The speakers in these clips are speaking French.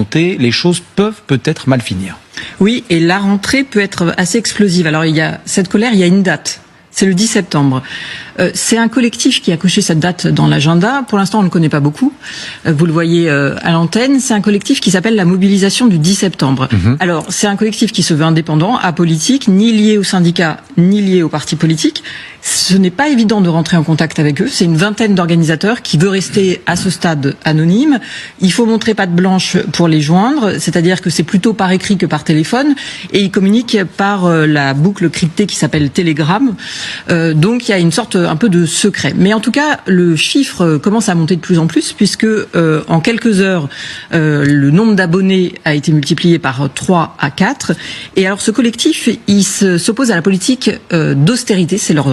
affronter, les choses peuvent peut-être mal finir. Oui, et la rentrée peut être assez explosive. Alors il y a cette colère, il y a une date. C'est le 10 septembre. C'est un collectif qui a coché cette date dans l'agenda. Pour l'instant, on ne le connaît pas beaucoup. Vous le voyez à l'antenne. C'est un collectif qui s'appelle la mobilisation du 10 septembre. Alors, c'est un collectif qui se veut indépendant, apolitique, ni lié aux syndicats, ni lié aux partis politiques. Ce n'est pas évident de rentrer en contact avec eux. C'est une vingtaine d'organisateurs qui veut rester à ce stade anonyme. Il faut montrer patte blanche pour les joindre, c'est-à-dire que c'est plutôt par écrit que par téléphone. Et ils communiquent par la boucle cryptée qui s'appelle Telegram. Donc il y a une sorte un peu de secret. Mais en tout cas, le chiffre commence à monter de plus en plus puisque en quelques heures, le nombre d'abonnés a été multiplié par 3 à 4. Et alors ce collectif, il s'oppose à la politique d'austérité, c'est leur,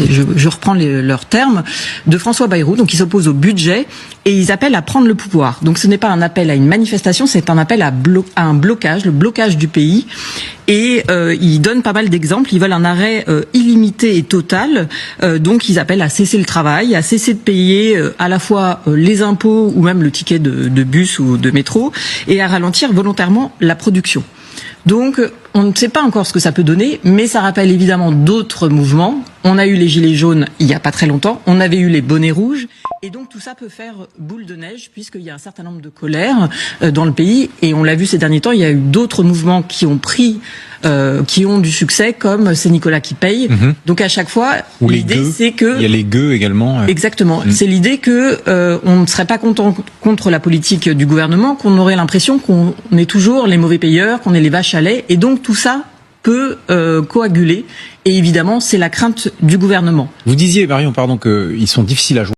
je reprends leurs termes, de François Bayrou. Donc ils s'opposent au budget et ils appellent à prendre le pouvoir. Donc ce n'est pas un appel à une manifestation, c'est un appel à un blocage, le blocage du pays. Et ils donnent pas mal d'exemples. Ils veulent un arrêt illimité et total. Donc ils appellent à cesser le travail, à cesser de payer à la fois les impôts ou même le ticket de bus ou de métro, et à ralentir volontairement la production. Donc on ne sait pas encore ce que ça peut donner, mais ça rappelle évidemment d'autres mouvements. On a eu les gilets jaunes il n'y a pas très longtemps, on avait eu les bonnets rouges, et donc tout ça peut faire boule de neige puisqu'il y a un certain nombre de colères dans le pays, et on l'a vu ces derniers temps, il y a eu d'autres mouvements qui ont qui ont du succès, comme C'est Nicolas qui paye. Donc à chaque fois, l'idée c'est que... Il y a les gueux également. Exactement. C'est l'idée que on ne serait pas content contre la politique du gouvernement, qu'on aurait l'impression qu'on est toujours les mauvais payeurs, qu'on est les vaches à lait, et donc tout ça peut coaguler. Et évidemment, c'est la crainte du gouvernement. Vous disiez, Marion, pardon, qu'ils sont difficiles à jouer.